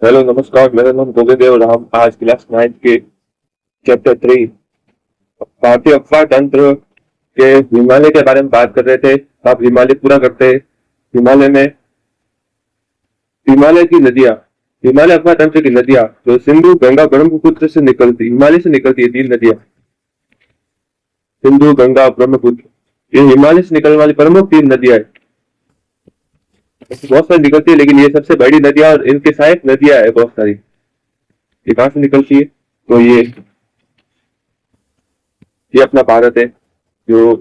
Hello नमस्कार, मेरा नाम गोविंद है और हम आज क्लास 9 के चैप्टर 3 भारतीय अफवाह तंत्र के हिमालय के बारे में बात कर रहे थे। आप हिमालय पूरा करते हैं। हिमालय में हिमालय की नदियां, हिमालय अफवाह तंत्र की नदियां जो सिंधु गंगा ब्रह्मपुत्र से निकलती, हिमालय से निकलती है। 3 नदियां सिंधु गंगा ब्रह्मपुत्र, ये हिमालय से निकलने वाली प्रमुख 3 नदियां है। बहुत सारी निकलती है लेकिन ये सबसे बड़ी नदियां और इनके सहायक नदियां है बहुत सारी। ये कहां से निकलती है? तो ये अपना भारत है जो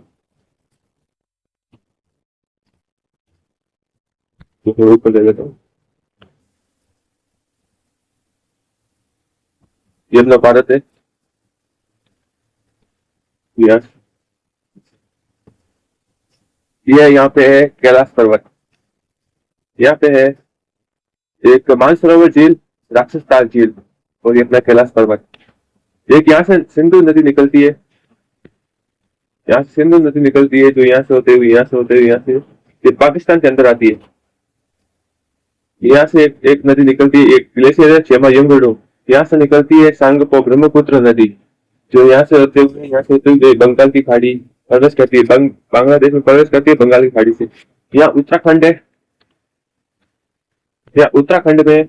थोड़ा ऊपर ले लेता हूँ। ये अपना भारत है। यस, ये यहाँ पे है कैलाश पर्वत। यहाँ पे है एक मानसरोवर झील, राक्षसताल झील, और ये अपना कैलाश पर्वत। एक यहाँ से सिंधु नदी निकलती है, यहाँ से सिंधु नदी निकलती है जो यहाँ से होते हुए यहाँ से होते हुए यहाँ से ये पाकिस्तान के अंदर आती है। यहाँ से एक नदी निकलती है, एक ग्लेशियर है क्षेमा यंगडो। यहाँ से निकलती है सांगपो ब्रह्मपुत्र नदी जो यहाँ से होते हुए बंगाल की खाड़ी प्रवेश करती है, बांग्लादेश में प्रवेश करती है बंगाल की खाड़ी से। यहाँ उत्तराखंड है, यहाँ उत्तराखंड में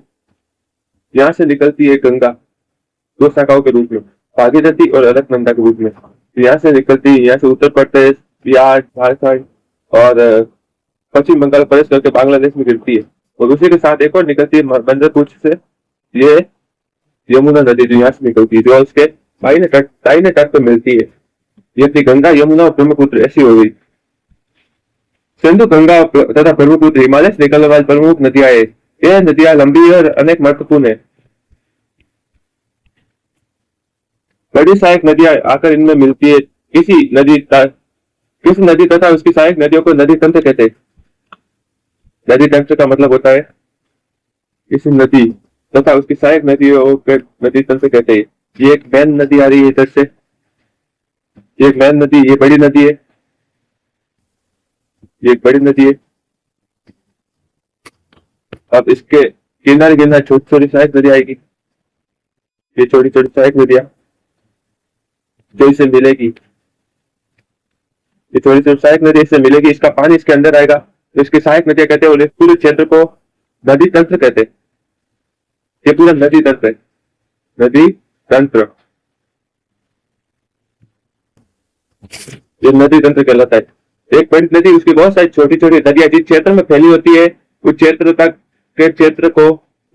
यहाँ से निकलती है गंगा 2 शाखाओं के रूप में, भागीरथी और अलकनंदा के रूप में। यहाँ से निकलती है, यहाँ से उत्तर प्रदेश, बिहार, झारखंड और पश्चिम बंगाल प्रवेश करके बांग्लादेश में गिरती है। और उसी के साथ एक और निकलती है बंदरपुर से, ये यमुना नदी जो यहाँ से निकलती है, जो उसके दाहिने तट पर मिलती है। ये थी गंगा, यमुना और ब्रह्मपुत्र, ऐसी हो गई। सिंधु गंगा तथा ब्रह्मपुत्र हिमालय से निकलने वाली प्रमुख नदियां है। यह नदियां लंबी और अनेक महत्वपूर्ण है। बड़ी सहायक नदियां आकर इनमें मिलती है। किसी नदी तथा उसकी सहायक नदियों को नदी तंत्र कहते हैं। नदी तंत्र का मतलब होता है किसी नदी तथा उसकी सहायक नदियों को नदी तंत्र कहते हैं। ये एक मेन नदी आ रही है इधर से, ये एक मेन नदी, ये बड़ी नदी है, ये एक बड़ी नदी है। अब इसके किनारे किनारे छोटी छोटी सहायक नदी आएगी। ये छोटी छोटी सहायक नदियां जो इसे मिलेगी, ये छोटी छोटी सहायक नदी इससे मिलेगी, इसका पानी इसके अंदर आएगा तो इसकी सहायक नदियां कहते हैं। और इस पूरे क्षेत्र को नदी तंत्र कहते हैं। ये पूरा नदी तंत्र है, नदी तंत्र, ये नदी तंत्र कहलाता है। एक बड़ी नदी, उसकी बहुत सारी छोटी छोटी नदियां जिस क्षेत्र में फैली होती है उस क्षेत्र तक के क्षेत्र को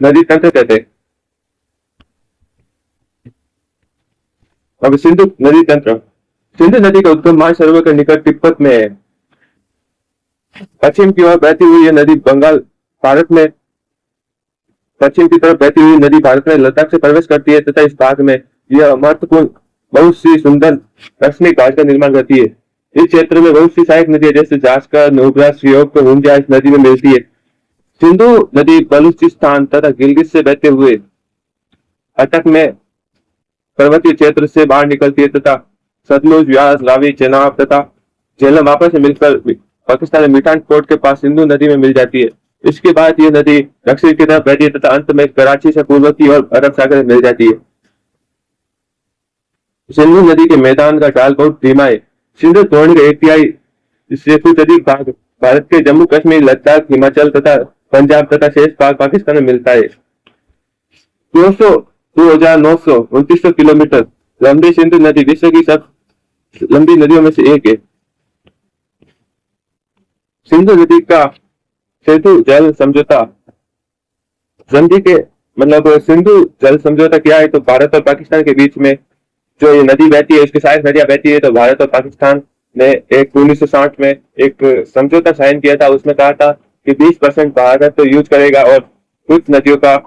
नदी तंत्र कहते हैं। अब सिंधु नदी तंत्र, सिंधु नदी का उद्गम मानसरोवर के निकट तिब्बत में है। पश्चिम की ओर बहती हुई यह नदी भारत में पश्चिम की तरफ बहती हुई नदी भारत में लद्दाख से प्रवेश करती है तथा इस भाग में यह महत्वपूर्ण बहुत सी सुंदर दर्शनीय घाट का निर्माण करती है। इस क्षेत्र में बहुत सी सहायक नदियां जैसे जास्कर, नुब्रा, श्योक और हुंजा इस नदी में मिलती है। सिंधु नदी बलूचिस्तान तथा गिलगित से बहते हुए अटक में पर्वतीय क्षेत्र से बाहर निकलती है तथा सतलुज, व्यास, रावी, चेनाब तथा झेलम आपस में मिलकर पाकिस्तान में मिठान पोर्ट के पास सिंधु नदी में मिल जाती है। इसके बाद ये नदी दक्षिण की तरफ बहती है तथा अंत में कराची से पूर्व की ओर अरब सागर में मिल जाती है। सिंधु नदी के मैदान का ढाल बहुत धीमा है। सिंधु द्रोणी का 1/3 इससे कुछ अधिक भाग भारत के जम्मू कश्मीर, लद्दाख, हिमाचल तथा पंजाब तथा शेष भाग पाकिस्तान में मिलता है। 2,929 किलोमीटर लंबी सिंधु नदी विश्व की सब लंबी नदियों में से एक है। सिंधु नदी का सेतु जल समझौता, संधि के मतलब सिंधु जल समझौता क्या है? तो भारत और पाकिस्तान के बीच में जो ये नदी बहती है, इसकी सहायक नदियां बहती है, तो भारत और पाकिस्तान ने 1960 में एक समझौता साइन किया था। उसमें कहा था कि 20% भारत तो यूज करेगा और कुछ नदियों का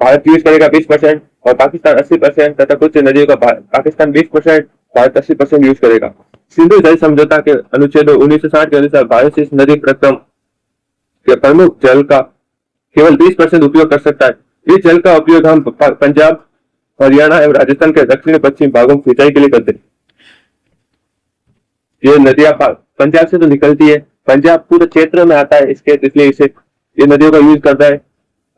भारत यूज करेगा 20% और पाकिस्तान 80% तथा कुछ नदियों का पाकिस्तान 20%, भारत 80% यूज करेगा। सिंधु जल समझौता के अनुच्छेद 1960 के अनुसार भारत से इस नदी प्रक्रम के प्रमुख जल का केवल 20% उपयोग कर सकता है। इस जल का उपयोग हम पंजाब, हरियाणा एवं राजस्थान के दक्षिण पश्चिम भागों में सिंचाई के लिए करते हैं। ये नदियां पंजाब से तो निकलती है, पंजाब पूरे क्षेत्र में आता है इसके, इसलिए इसे ये नदियों का यूज करता है।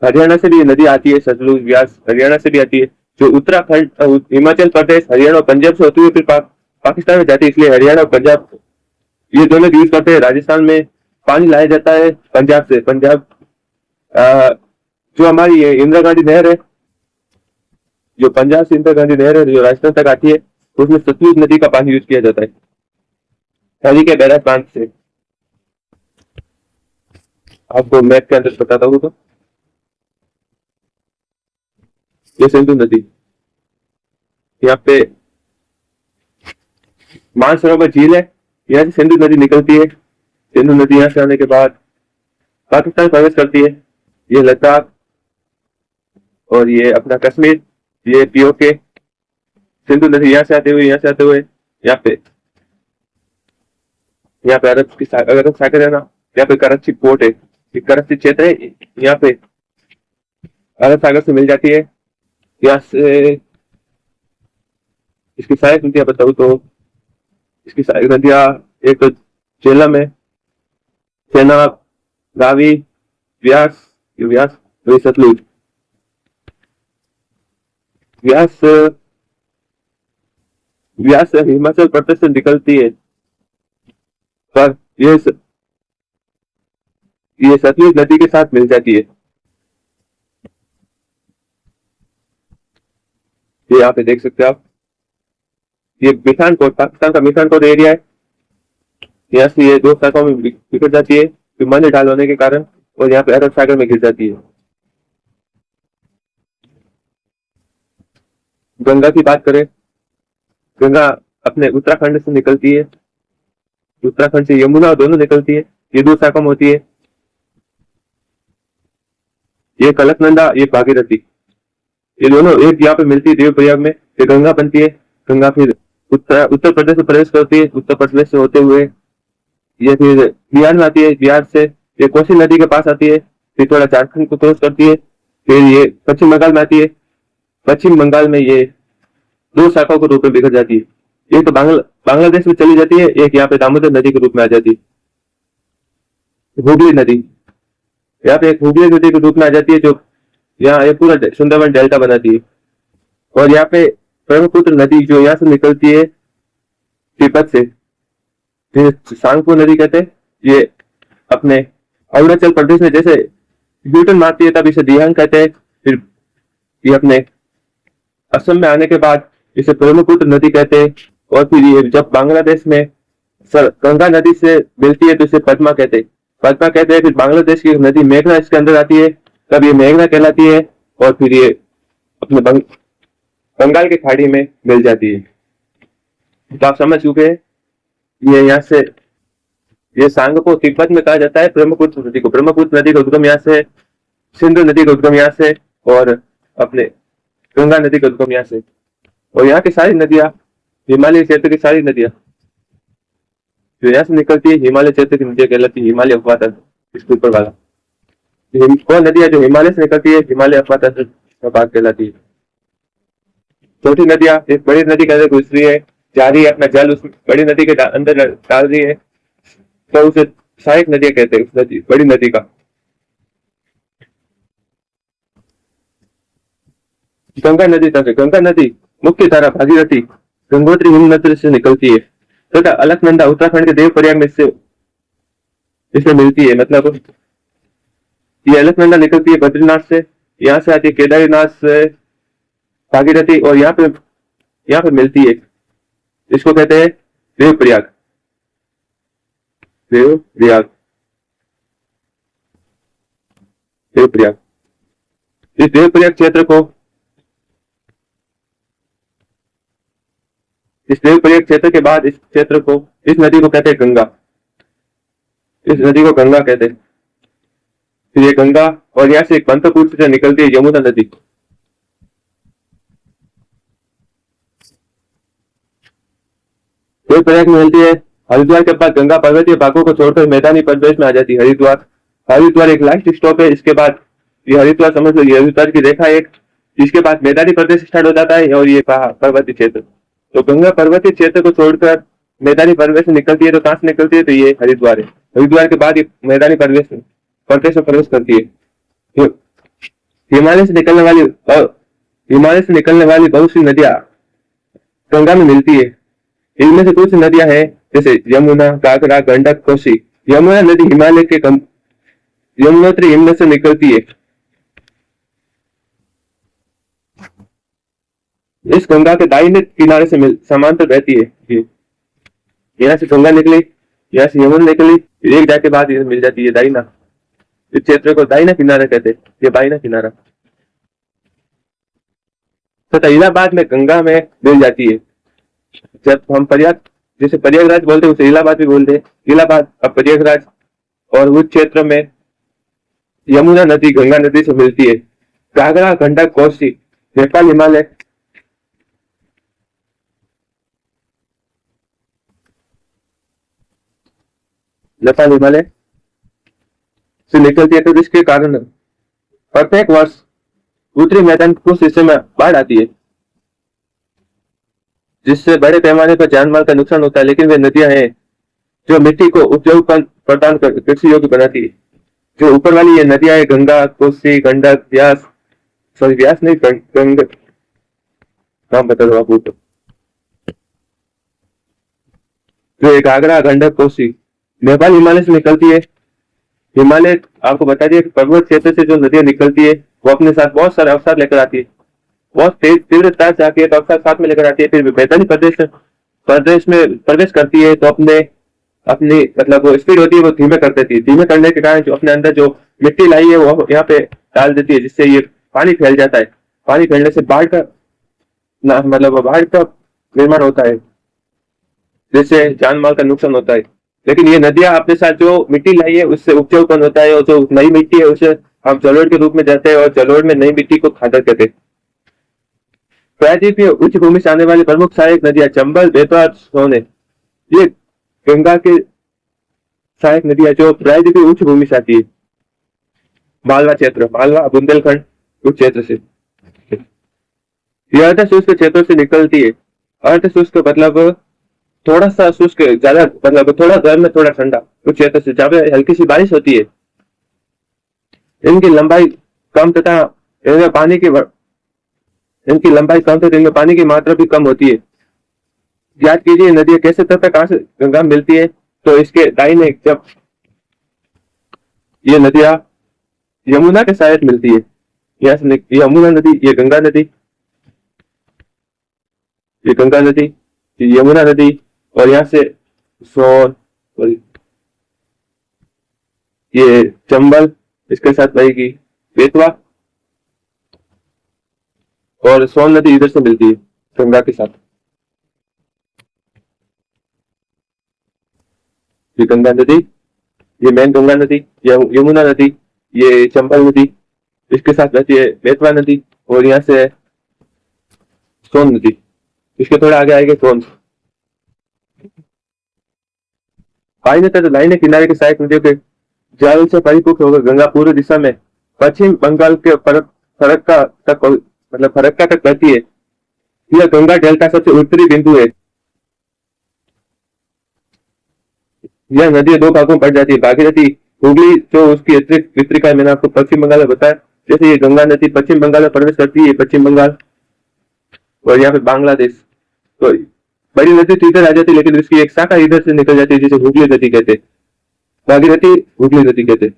हरियाणा से भी ये नदी आती है, सतलुज व्यास हरियाणा से भी आती है, जो उत्तराखंड हिमाचल प्रदेश हरियाणा और पंजाब से होती हुई फिर पाकिस्तान में जाती है। इसलिए हरियाणा और पंजाब ये दोनों यूज करते हैं। राजस्थान में पानी लाया जाता है पंजाब से। पंजाब जो हमारी ये इंदिरा गांधी नहर है, जो पंजाब से इंदिरा गांधी नहर है जो राजस्थान तक आती है, उसमें सतलुज नदी का पानी यूज किया जाता है नदी के बैराज बांध से। आपको मैप के अंदर बताता हूँ तो ये सिंधु नदी, यहाँ पे मानसरोवर झील है, यहाँ से सिंधु नदी निकलती है। सिंधु नदी यहाँ से आने के बाद पाकिस्तान प्रवेश करती है। ये लद्दाख और ये अपना कश्मीर, ये पीओके। सिंधु नदी यहाँ से आते हुए यहाँ पे अरब सागर है ना, यहाँ पे कराची पोर्ट है, कराची क्षेत्र है, यहाँ पे अरब सागर से मिल जाती है। यहाँ से इसकी सहायक नदियां बताऊँ तो इसकी सहायक नदियां एक तो झेलम है, चेनाब, रावी, व्यास, वही सतलुज। व्यास व्यास हिमाचल प्रदेश से निकलती है, पर ये सतलुज नदी के साथ मिल जाती है। ये यहाँ पे देख सकते हैं आप, ये मिठानकोट, पाकिस्तान का मिठानकोट एरिया है। यहाँ से ये दो शाखाओं में बिखर जाती है विमानी ढाल होने के कारण, और यहाँ पे अरब सागर में गिर जाती है। गंगा की बात करें, गंगा अपने उत्तराखंड से निकलती है, उत्तराखंड से यमुना दोनों निकलती है, ये दो शाखा में होती है। ये कलकनंदा, ये भागीरथी, ये दोनों एक यहाँ पे मिलती है देवप्रयाग में, ये गंगा बनती है। गंगा फिर उत्तर प्रदेश में प्रवेश करती है, उत्तर प्रदेश से होते हुए ये फिर बिहार में आती है, बिहार से ये कोसी नदी के पास आती है, फिर थोड़ा झारखंड को क्रॉस करती है, फिर ये पश्चिम बंगाल में आती है। पश्चिम बंगाल में ये दो शाखाओं के रूप में बिखर जाती है, एक तो बांग्लादेश में चली जाती है, एक यहाँ पे दामोदर नदी के रूप में आ जाती है। हुगली नदी यहाँ पे एक हुगली नदी के रूप में आ जाती है, जो यहाँ ये पूरा सुंदरवन डेल्टा बनाती है। और यहाँ पे ब्रह्मपुत्र नदी जो यहाँ से निकलती है तिब्बत से, सांगपो नदी कहते हैं, ये अपने अरुणाचल प्रदेश में जैसे यूटर्न मारती है तब इसे दियांग कहते हैं। फिर ये अपने असम में आने के बाद इसे ब्रह्मपुत्र नदी कहते हैं। और फिर ये जब बांग्लादेश में गंगा नदी से मिलती है तो इसे पद्मा कहते हैं। फिर बांग्लादेश की नदी मेघना इसके अंदर आती है, तब ये मेघना कहलाती है, और फिर ये अपने बंगाल के खाड़ी में मिल जाती है। तो आप समझ चुके हैं, ये यहाँ से ये सांगपो तिब्बत में कहा जाता है ब्रह्मपुत्र नदी को। ब्रह्मपुत्र नदी का उद्गम यहाँ से, सिंधु नदी का उद्गम यहाँ से, और अपने गंगा नदी का उद्गम यहाँ से। और यहाँ की सारी नदियां, हिमालय क्षेत्र की सारी नदियां जो यहाँ से निकलती है, हिमालय क्षेत्र की नदियां कहलाती है। हिमालय अफवातर इसके ऊपर वाला वो नदियां जो हिमालय से निकलती है, हिमालय अफवातर का भाग कहलाती है। छोटी नदियां, एक बड़ी नदी के अंदर घुस रही है, जा रही है, अपना जल उस बड़ी नदी के अंदर डाल रही है, तो उसे सहायक नदियां कहते हैं, उस नदी बड़ी नदी का। गंगा नदी तक, गंगा नदी मुख्य धारा भागीरथी गंगोत्री हिमनद से निकलती है, तथा अलकनंदा उत्तराखंड के देवप्रयाग में से इसमें मिलती है। मतलब ये अलकनंदा निकलती है बद्रीनाथ से, यहाँ से आती है केदारनाथ से भागीरथी, और यहाँ पे मिलती है, इसको कहते हैं देवप्रयाग। देवप्रयाग इस देवप्रयाग क्षेत्र को, इस देवप्रयाग क्षेत्र के बाद इस क्षेत्र को, इस नदी को कहते हैं गंगा। इस नदी को गंगा कहते हैं। फिर ये गंगा, और यहाँ से एक पंतपुर से निकलती है यमुना नदी। देवप्रयाग में मिलती है। हरिद्वार के बाद गंगा पर्वतीय भागों को छोड़कर मैदानी प्रदेश में आ जाती है। हरिद्वार एक लास्ट स्टॉप है। इसके बाद ये हरिद्वार समझ लो, ये हरिद्वार की रेखा एक, इसके बाद मैदानी प्रदेश स्टार्ट हो जाता है, और ये पर्वतीय क्षेत्र। तो गंगा पर्वतीय क्षेत्र को छोड़कर मैदानी प्रदेश से निकलती है, तो कहां से निकलती है, तो ये हरिद्वार है। हरिद्वार के बाद ये मैदानी प्रदेश में प्रवेश करती है। हिमालय से निकलने वाली हिमालय से निकलने वाली बहुत सी नदियां गंगा में मिलती है। इनमें से कुछ नदियां हैं जैसे यमुना, घाघरा, गंडक, कोसी। यमुना नदी हिमालय के यमुनोत्री हिमनद से निकलती है। इस गंगा के दाहिने किनारे से समांतर बहती है। यहाँ से गंगा निकली, यहाँ से यमुना निकली, एक जाके बाद ये मिल जाती है दाहिना। इस क्षेत्र को दाहिना किनारा कहते हैं, ये बाहिना किनारा। तथा इलाहाबाद में गंगा में मिल जाती है। जब हम जैसे प्रयागराज बोलते हैं उसे इलाहाबाद भी बोलते हैं। इलाहाबाद अब प्रयागराज और उस क्षेत्र में यमुना नदी गंगा नदी से मिलती है। घाघरा, गंडक, कोसी, नेपाल हिमालय से निकलती है। तो इसके कारण प्रत्येक वर्ष उत्तरी मैदान के कुछ हिस्से में बाढ़ आती है, जिससे बड़े पैमाने पर जान माल का नुकसान होता है। लेकिन वे नदियां हैं जो मिट्टी को उपजाऊ प्रदान कर कृषि योग्य बनाती है। जो ऊपर वाली ये नदियां है, गंगा, कोसी, गंडक, व्यास, सॉरी व्यास नहीं, गंगा नाम बता दो आपको। जो घाघरा, गंडक, कोसी नेपाल हिमालय से निकलती है। हिमालय आपको बता दिए पर्वत क्षेत्र से जो नदियां निकलती है वो अपने साथ बहुत सारे अवसर लेकर आती है, बहुत तेज तीव्रता से आती है तो अवसर साथ में लेकर आती है। फिर मैदानी प्रदेश में प्रवेश करती है तो अपनी मतलब वो स्पीड होती है वो धीमे कर देती है। धीमे करने के कारण जो अपने अंदर जो मिट्टी लाई है वो यहाँ पे डाल देती है, जिससे ये पानी फैल जाता है। पानी फैलने से बाढ़ का निर्माण होता है, जिससे जान माल का नुकसान होता है। लेकिन ये नदियां अपने साथ जो मिट्टी लाई है उससे उपजाऊपन होता है, और जो नई मिट्टी है उसे हम जलोढ़ के रूप में जाते हैं, और जलोढ़ में नई मिट्टी को खादर कहते हैं। प्रायद्वीप की उच्च भूमि से आने वाली प्रमुख सहायक नदियां चंबल, बेतवा, सोन है। ये गंगा के सहायक नदियां जो प्रायद्वीप की उच्च भूमि से आती है। मालवा क्षेत्र, मालवा बुंदेलखंड उस क्षेत्र से यह अर्ध शुष्क क्षेत्रों से निकलती है। अर्ध शुष्क मतलब थोड़ा सा शुष्क, ज्यादा मतलब थोड़ा गर्म में थोड़ा ठंडा उस क्षेत्र से, जहाँ पे हल्की सी बारिश होती है। इनकी लंबाई कम तथा इनमें पानी की मात्रा भी कम होती है। याद कीजिए नदियां कैसे तथा कहां से गंगा मिलती है। तो इसके दाहिने जब ये नदियां यमुना के सहायक मिलती है, यहाँ से यमुना नदी, ये गंगा नदी, ये गंगा नदी, ये यमुना नदी, और यहाँ से सोन, ये चंबल इसके साथ बहेगी, बेतवा और सोन नदी इधर से मिलती है गंगा के साथ। ये गंगा नदी, ये मेन गंगा नदी, ये यमुना नदी, ये चंबल नदी, इसके साथ बहती है बेतवा नदी, और यहाँ से सोन नदी, इसके थोड़ा आगे आएंगे सोन। दाहिने किनारे के सहायक नदियों के जाल से परिपूर्ण होकर गंगा पूर्व दिशा में पश्चिम बंगाल के फरक्का तक बहती है। यह गंगा डेल्टा सबसे उत्तरी बिंदु है। यह नदी दो भागों में बढ़ जाती है। भागीरथी हुगली जो उसकी वितरिका है, मैंने आपको पश्चिम बंगाल में बताया। जैसे ये गंगा नदी पश्चिम बंगाल में प्रवेश करती है, पश्चिम बंगाल और यहाँ पे बांग्लादेश, तो बड़ी नदी तो इधर आ जाती है, लेकिन उसकी एक शाखा इधर से निकल जाती है जिसे हुगली नदी कहते हैं। भागीरथी हुगली नदी कहते हैं।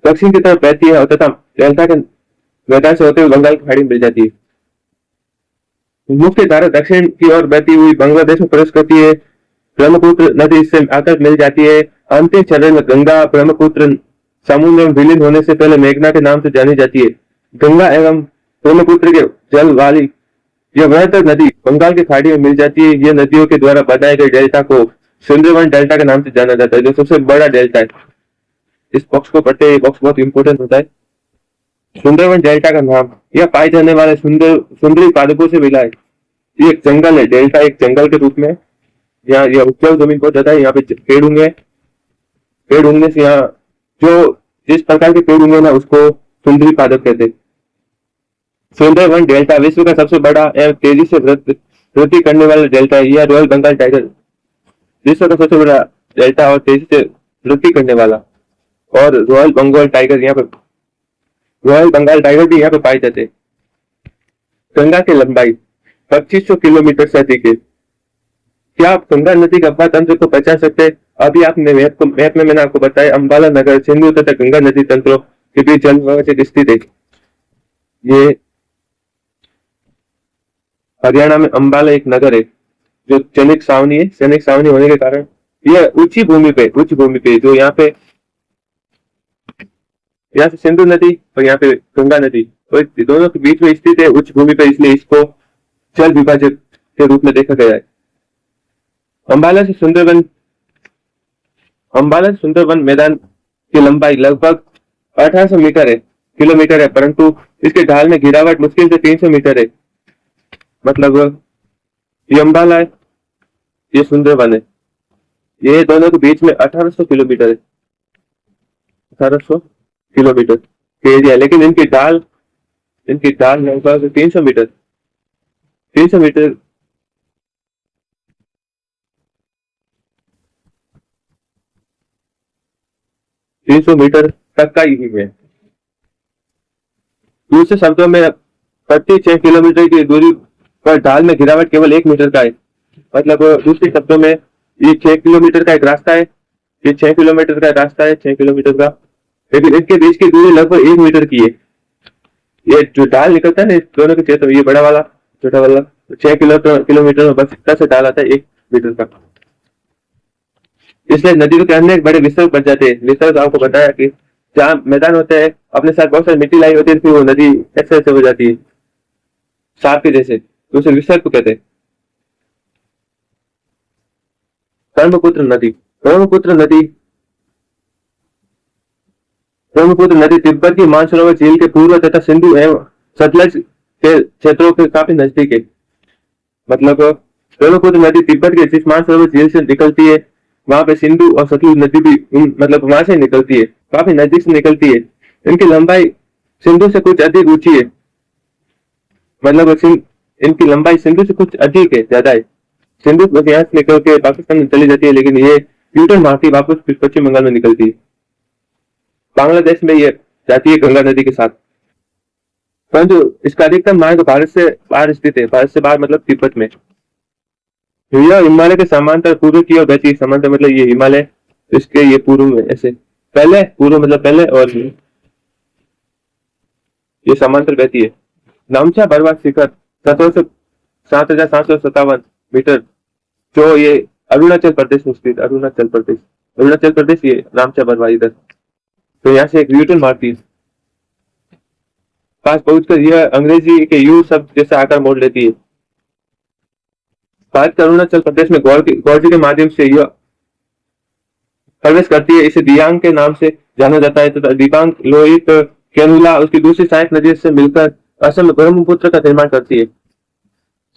दक्षिण की तरफ बहती है तथा डेल्टा के मैदान से होते हुए बंगाल की खाड़ी में मिल जाती है। मुख्य धारा दक्षिण की ओर बहती हुई बांग्लादेश में प्रवेश करती है। ब्रह्मपुत्र नदी इससे आकर मिल जाती है। अंतिम चरण में गंगा ब्रह्मपुत्र समुद्र में विलीन होने से पहले मेघना के नाम से जानी जाती है। गंगा एवं ब्रह्मपुत्र के जल वाली यह बृहत्तर नदी बंगाल की खाड़ी में मिल जाती है। यह नदियों के द्वारा बनाए गए डेल्टा को सुंदरवन डेल्टा के नाम से जाना जाता है, जो सबसे बड़ा डेल्टा है। इस बॉक्स को पढ़ते हैं, बॉक्स बहुत इंपोर्टेंट होता है। सुंदरवन डेल्टा का नाम यह पाए जाने वाले सुंदरी पादपों से मिला है। ये एक जंगल है, डेल्टा एक जंगल के रूप में। यहाँ यह उपजाऊ जमीन बहुत ज्यादा है, यहाँ पे पेड़ उगने से यहाँ जो जिस प्रकार के पेड़ उगे ना उसको सुंदरी पादप कहते हैं। सुंदरवन डेल्टा विश्व का सबसे बड़ा एवं तेजी से वृद्धि करने वाला डेल्टा है। यह रॉयल बंगाल टाइगर विश्व का सबसे बड़ा डेल्टा और तेजी से वृद्धि करने वाला, और रॉयल बंगाल टाइगर यहाँ पे रॉयल बंगाल टाइगर भी यहाँ पे पाए जाते हैं। गंगा की लंबाई 2500 किलोमीटर से अधिक है। क्या आप गंगा नदी के अफवाह तंत्र को पहचान सकते हैं? अभी आपने मैप में मैंने आपको बताया अंबाला नगर सिंधु तथा गंगा नदी तंत्रों के बीच जल विभाजक स्थित है। ये हरियाणा में अंबाला एक नगर है जो सैनिक छावनी है। सैनिक छावनी होने के कारण यह उच्च भूमि पे जो यहाँ से सिंधु नदी और यहाँ पे गंगा नदी तो दोनों के बीच में स्थित है उच्च भूमि पे, इसलिए इसको जल विभाजक के रूप में देखा गया है। अंबाला से सुंदरवन मैदान की लंबाई लगभग 1800 किलोमीटर है, परंतु इसके ढाल में गिरावट मुश्किल से 300 मीटर है। मतलब ये अंबाला है, ये सुंदरवन है, ये दोनों के बीच में 1800 किलोमीटर है, 1800 किलोमीटर के एरिया, लेकिन इनकी ढाल लगभग 300 मीटर 300 मीटर तक का ही है। दूसरे शब्दों में प्रति 6 किलोमीटर की दूरी पर ढाल में गिरावट केवल 1 मीटर का है। मतलब दूसरे शब्दों में ये 6 किलोमीटर का एक रास्ता है, ये 6 किलोमीटर का रास्ता है, 6 किलोमीटर का, लेकिन इनके बीच की दूरी लगभग 1 मीटर की है। ये जो ढाल निकलता है ना दोनों के क्षेत्र में, ये बड़ा वाला छोटा वाला 6 किलोमीटर में बस इतना से ढाल आता है 1 मीटर का। इसलिए नदियों के अन्य बड़े विसर्ग बन जाते हैं। विसर्ग आपको बताया कि जहाँ मैदान होता है अपने साथ बहुत सारी मिट्टी लाई होती है, फिर वो नदी ऐसे ऐसे हो जाती है सांप के जैसे, तो उसे विसर्ग को कहते हैं। ब्रह्मपुत्र नदी तिब्बत की मानसरोवर झील के पूर्व तथा सिंधु एवं सतलज के क्षेत्रों के काफी नजदीक है। मतलब ब्रह्मपुत्र नदी तिब्बत के जिस मानसरोवर झील से निकलती है वहां पे सिंधु और सतलुज नदी भी मतलब वहां से निकलती है, काफी नजदीक से निकलती है। इनकी लंबाई सिंधु से कुछ अधिक ऊंची है, मतलब इनकी लंबाई सिंधु से कुछ अधिक है, ज्यादा है। सिंधु यहाँ से निकल के पाकिस्तान में चली जाती है, लेकिन ये यूटर्न मारती वापस पश्चिम बंगाल में निकलती है। बांग्लादेश में ये जाती है गंगा नदी के साथ, परंतु इसका अधिकतम मार्ग भारत से बाहर स्थित है। भारत से बाहर मतलब तिब्बत में। यह हिमालय के समांतर पूर्व की ओर बहती है। समांतर मतलब ये हिमालय, इसके ये पूर्व में ऐसे पूर्व मतलब पहले, और ये समांतर बहती है। नामचा बरवा शिखर 7,757 मीटर, जो ये अरुणाचल प्रदेश में स्थित, अरुणाचल प्रदेश ये नामचा बरवा इधर, तो यहाँ से एक यूटर्न मारती है। पास पहुंचकर यह अंग्रेजी के यू शब्द जैसा आकार मोड़ लेती है। भारत के अरुणाचल प्रदेश में गौरजी के माध्यम से यह प्रवेश करती है। इसे दियांग के नाम से जाना जाता है तथा दिबांग, लोहित, कैनुला उसकी दूसरी सहायक नदी से मिलकर असम में ब्रह्मपुत्र का निर्माण करती है।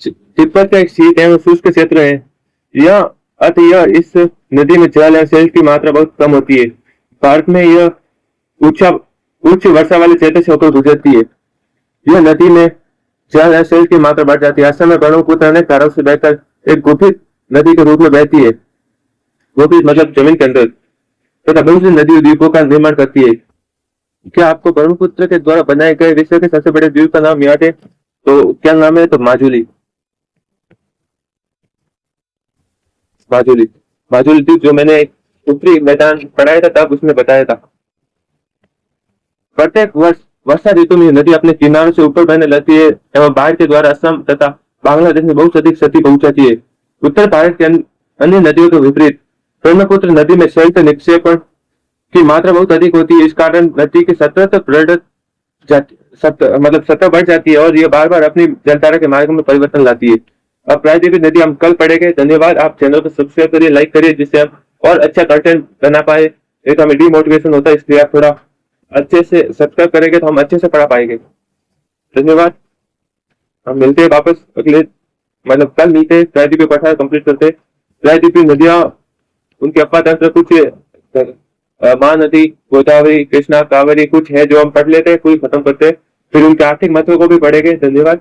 तिब्बत का एक शीत एवं शुष्क क्षेत्र है। यह इस नदी में जल एवं सेल की मात्रा बहुत कम होती है। भारत में यह उच्च वर्षा वाले क्षेत्र से होकर गुजरती है। यह नदी में जल एवं सेल की मात्रा बढ़ जाती है। असम में ब्रह्मपुत्र अनेक धाराओं से बहकर एक गुफित नदी के रूप में बहती है। गुफित मतलब जमीन के अंदर, तथा बहुत सी नदी द्वीपों का निर्माण करती है। क्या आपको ब्रह्मपुत्र के द्वारा बनाए गए विश्व के सबसे बड़े द्वीप का नाम याद है? तो क्या नाम है? तो माजुली द्वीप, जो मैंने उत्तरी मैदान पढ़ाया था तब उसमें बताया था। प्रत्येक वर्ष वर्षा ऋतु में नदी अपने किनारों से ऊपर बहने लगती है एवं बाढ़ के द्वारा असम तथा बांग्लादेश में बहुत अधिक क्षति पहुंचाती है। उत्तर भारत के अन्य नदियों के विपरीत ब्रह्मपुत्र नदी में शैल निक्षेपण की मात्रा बहुत अधिक होती है। इस कारण नदी की सतह बढ़ जाती है और ये बार बार अपनी जलधारा के मार्ग में परिवर्तन लाती है। अब प्रायद्वीपीय नदी हम कल पढ़ेंगे। धन्यवाद। आप चैनल को सब्सक्राइब करिए, लाइक करिए, जिससे हम और अच्छा कंटेंट बना पाए। एक हमें डिमोटिवेशन होता है, इसलिए आप थोड़ा अच्छे से सब्सक्राइब करेंगे तो हम अच्छे से पढ़ा पाएंगे। धन्यवाद। हम मिलते हैं वापस अगले मतलब कल मिलते हैं, प्रायद्वीपीय पठार कंप्लीट करते। प्रायद्वीपीय नदियां उनके अफवाह तंत्र कुछ महानदी, गोदावरी, कृष्णा, कावेरी कुछ है जो हम पढ़ लेते हैं, कोई खत्म करते हैं, फिर उनके आर्थिक महत्व को भी पढ़ेंगे। धन्यवाद।